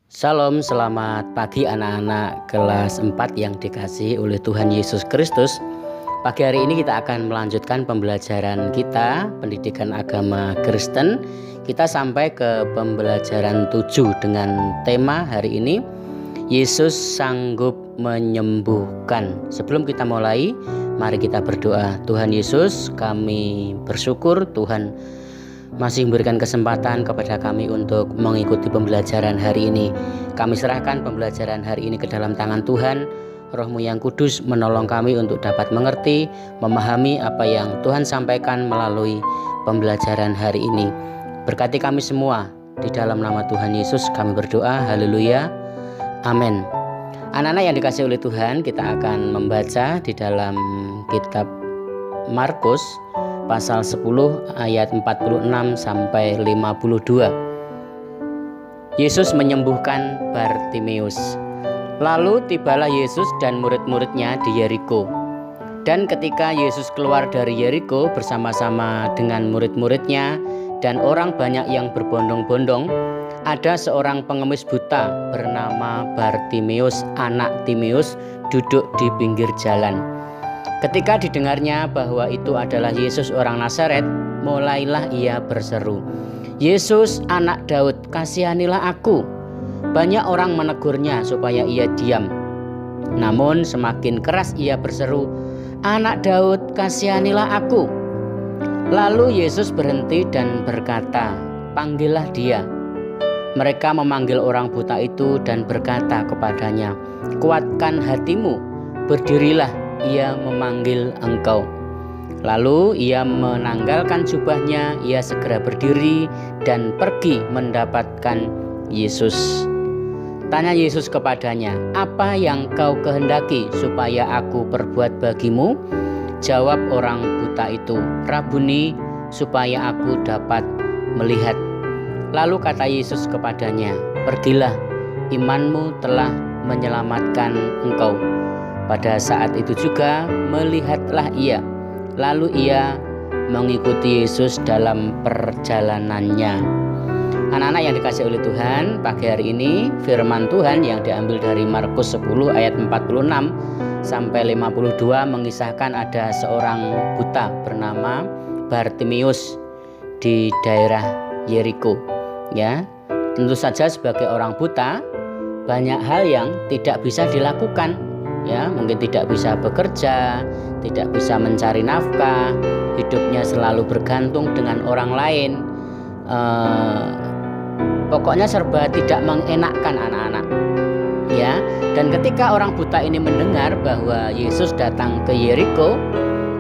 Shalom, selamat pagi anak-anak kelas 4 yang dikasihi oleh Tuhan Yesus Kristus. Pagi hari ini kita akan melanjutkan pembelajaran kita, pendidikan agama Kristen. Kita sampai ke pembelajaran 7 dengan tema hari ini, Yesus sanggup menyembuhkan. Sebelum kita mulai, mari kita berdoa. Tuhan Yesus, kami bersyukur Tuhan masih memberikan kesempatan kepada kami untuk mengikuti pembelajaran hari ini. Kami serahkan pembelajaran hari ini ke dalam tangan Tuhan. Roh-Mu yang kudus menolong kami untuk dapat mengerti, memahami apa yang Tuhan sampaikan melalui pembelajaran hari ini. Berkati kami semua, di dalam nama Tuhan Yesus kami berdoa, haleluya, amin. Anak-anak yang dikasihi oleh Tuhan, kita akan membaca di dalam kitab Markus pasal 10 ayat 46 sampai 52. Yesus menyembuhkan Bartimeus. Lalu tibalah Yesus dan murid-muridnya di Yeriko. Dan ketika Yesus keluar dari Yeriko bersama-sama dengan murid-muridnya dan orang banyak yang berbondong-bondong, ada seorang pengemis buta bernama Bartimeus, anak Timeus, duduk di pinggir jalan. Ketika didengarnya bahwa itu adalah Yesus orang Nazaret, mulailah ia berseru, "Yesus anak Daud, kasihanilah aku." Banyak orang menegurnya supaya ia diam. Namun semakin keras ia berseru, "Anak Daud, kasihanilah aku." Lalu Yesus berhenti dan berkata, "Panggillah dia." Mereka memanggil orang buta itu dan berkata kepadanya, "Kuatkan hatimu, berdirilah, ia memanggil engkau." Lalu ia menanggalkan jubahnya, ia segera berdiri dan pergi mendapatkan Yesus. Tanya Yesus kepadanya, "Apa yang kau kehendaki supaya aku perbuat bagimu?" Jawab orang buta itu, "Rabuni, supaya aku dapat melihat." Lalu kata Yesus kepadanya, "Pergilah, imanmu telah menyelamatkan engkau." Pada saat itu juga melihatlah ia, lalu ia mengikuti Yesus dalam perjalanannya. Anak-anak yang dikasihi oleh Tuhan, pagi hari ini firman Tuhan yang diambil dari Markus 10 ayat 46 sampai 52 mengisahkan ada seorang buta bernama Bartimeus di daerah Yeriko. Ya, tentu saja sebagai orang buta banyak hal yang tidak bisa dilakukan. Ya, mungkin tidak bisa bekerja, tidak bisa mencari nafkah, hidupnya selalu bergantung dengan orang lain. Pokoknya serba tidak mengenakkan anak-anak. Ya, dan ketika orang buta ini mendengar bahwa Yesus datang ke Yeriko,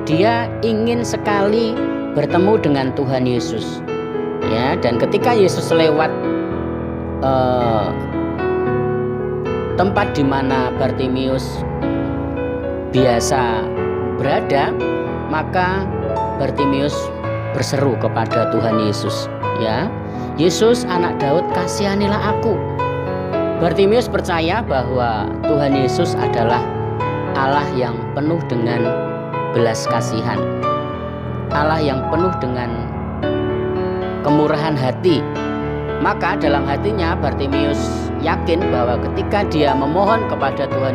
dia ingin sekali bertemu dengan Tuhan Yesus. Ya, dan ketika Yesus lewat tempat di mana Bartimeus biasa berada, maka Bartimeus berseru kepada Tuhan Yesus, ya, "Yesus anak Daud, kasihanilah aku." Bartimeus percaya bahwa Tuhan Yesus adalah Allah yang penuh dengan belas kasihan, Allah yang penuh dengan kemurahan hati. Maka dalam hatinya Bartimeus yakin bahwa ketika dia memohon kepada Tuhan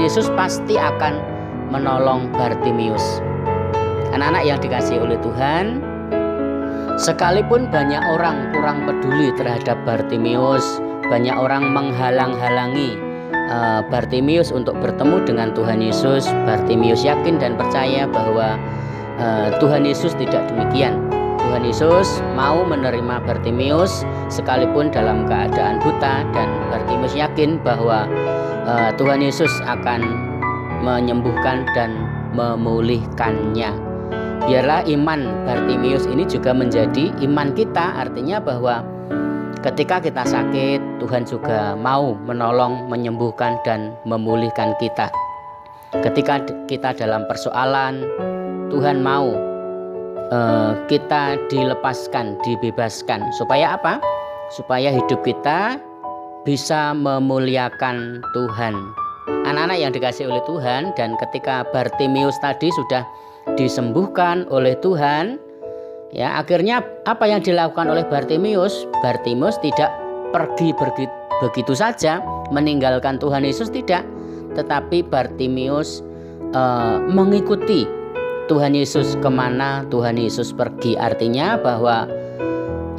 Yesus pasti akan menolong Bartimeus. Anak-anak yang dikasihi oleh Tuhan, sekalipun banyak orang kurang peduli terhadap Bartimeus, banyak orang menghalang-halangi Bartimeus untuk bertemu dengan Tuhan Yesus, Bartimeus yakin dan percaya bahwa Tuhan Yesus tidak demikian. Tuhan Yesus mau menerima Bartimeus sekalipun dalam keadaan buta, dan Bartimeus yakin bahwa Tuhan Yesus akan menyembuhkan dan memulihkannya. Biarlah iman Bartimeus ini juga menjadi iman kita, artinya bahwa ketika kita sakit, Tuhan juga mau menolong, menyembuhkan dan memulihkan kita. Ketika kita dalam persoalan, Tuhan mau kita dilepaskan, dibebaskan. Supaya apa? Supaya hidup kita bisa memuliakan Tuhan. Anak-anak yang dikasihi oleh Tuhan, dan ketika Bartimeus tadi sudah disembuhkan oleh Tuhan, ya, akhirnya apa yang dilakukan oleh Bartimeus? Bartimeus tidak pergi begitu saja meninggalkan Tuhan Yesus, tidak. Tetapi Bartimius mengikuti Tuhan Yesus kemana Tuhan Yesus pergi. Artinya bahwa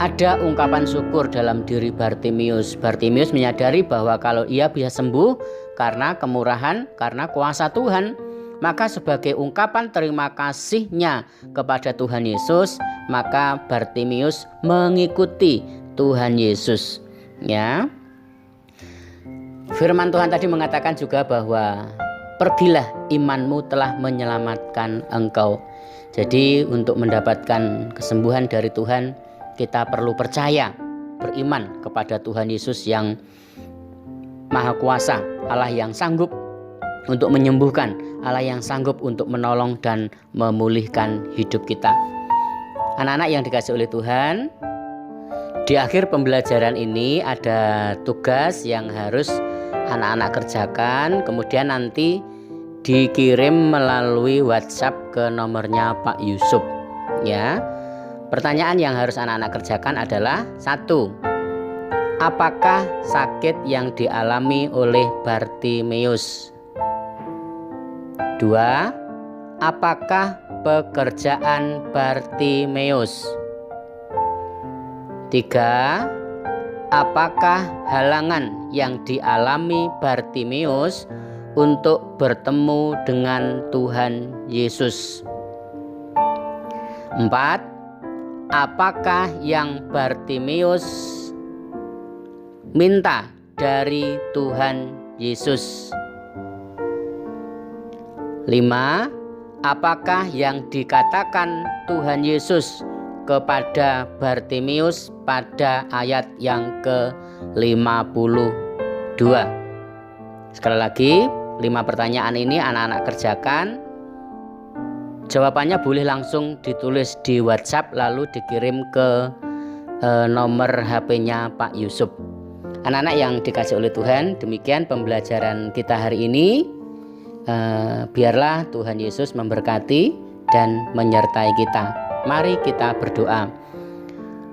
ada ungkapan syukur dalam diri Bartimius. Bartimius menyadari bahwa kalau ia bisa sembuh karena kemurahan, karena kuasa Tuhan, maka sebagai ungkapan terima kasihnya kepada Tuhan Yesus, maka Bartimius mengikuti Tuhan Yesus. Ya. Firman Tuhan tadi mengatakan juga bahwa pergilah, imanmu telah menyelamatkan engkau. Jadi untuk mendapatkan kesembuhan dari Tuhan, kita perlu percaya, beriman kepada Tuhan Yesus yang Maha Kuasa, Allah yang sanggup untuk menyembuhkan, Allah yang sanggup untuk menolong dan memulihkan hidup kita. Anak-anak yang dikasihi oleh Tuhan, di akhir pembelajaran ini ada tugas yang harus anak-anak kerjakan, kemudian nanti dikirim melalui WhatsApp ke nomornya Pak Yusuf. Ya. Pertanyaan yang harus anak-anak kerjakan adalah: 1. Apakah sakit yang dialami oleh Bartimius? 2. Apakah pekerjaan Bartimius? 3. Apakah halangan yang dialami Bartimius untuk bertemu dengan Tuhan Yesus? 4. Apakah yang Bartimius minta dari Tuhan Yesus? 5. Apakah yang dikatakan Tuhan Yesus kepada Bartimius pada ayat yang ke-52? Sekali lagi, 5 pertanyaan ini anak-anak kerjakan. Jawabannya boleh langsung ditulis di WhatsApp lalu dikirim ke nomor HP-nya Pak Yusuf. Anak-anak yang dikasihi oleh Tuhan, demikian pembelajaran kita hari ini. Biarlah Tuhan Yesus memberkati dan menyertai kita. Mari kita berdoa.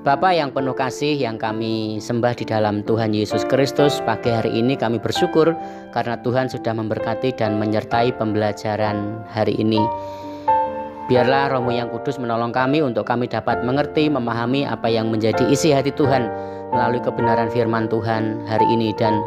Bapa yang penuh kasih yang kami sembah di dalam Tuhan Yesus Kristus, pagi hari ini kami bersyukur karena Tuhan sudah memberkati dan menyertai pembelajaran hari ini. Biarlah Roh-Mu yang kudus menolong kami untuk kami dapat mengerti, memahami apa yang menjadi isi hati Tuhan melalui kebenaran firman Tuhan hari ini. Dan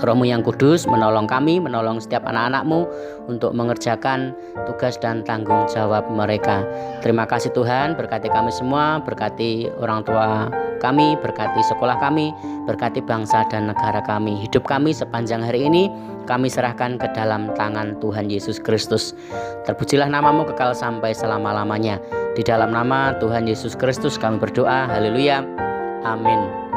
Roh-Mu yang kudus menolong kami, menolong setiap anak-anak-Mu untuk mengerjakan tugas dan tanggung jawab mereka. Terima kasih Tuhan, berkati kami semua, berkati orang tua kami, berkati sekolah kami, berkati bangsa dan negara kami. Hidup kami sepanjang hari ini kami serahkan ke dalam tangan Tuhan Yesus Kristus. Terpujilah nama-Mu kekal sampai selama-lamanya. Di dalam nama Tuhan Yesus Kristus kami berdoa, haleluya, amin.